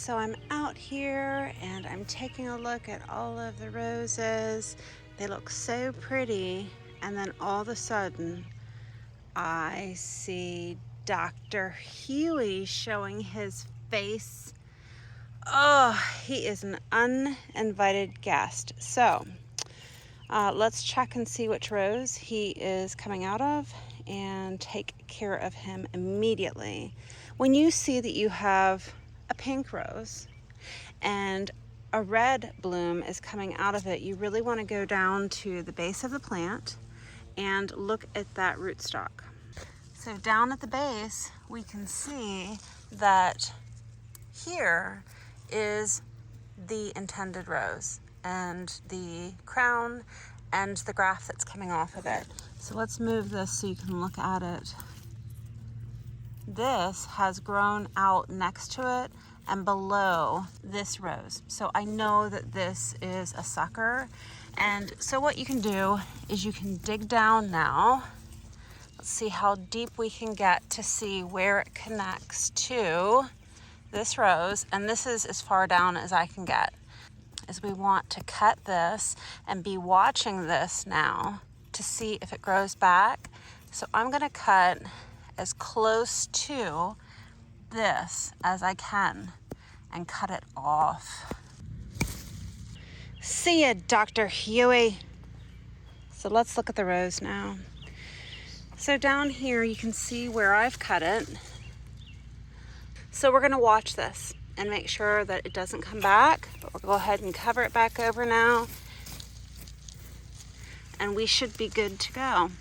So I'm out here and I'm taking a look at all of the roses. They look so pretty. And then all of a sudden, I see Dr. Huey showing his face. Oh, he is an uninvited guest. So let's check and see which rose he is coming out of and take care of him immediately. When you see that you have a pink rose and a red bloom is coming out of it, you really want to go down to the base of the plant and look at that rootstock. So down at the base, we can see that here is the intended rose and the crown and the graft that's coming off of it. So let's move this so you can look at it. This has grown out next to it and below this rose. So I know that this is a sucker. And so what you can do is you can dig down now. Let's see how deep we can get to see where it connects to this rose. And this is as far down as I can get. Is we want to cut this and be watching this now to see if it grows back. So I'm going to cut as close to this as I can and cut it off. See ya, Dr. Huey. So let's look at the rose now. So down here you can see where I've cut it. So we're going to watch this and make sure that it doesn't come back. But we'll go ahead and cover it back over now. And we should be good to go.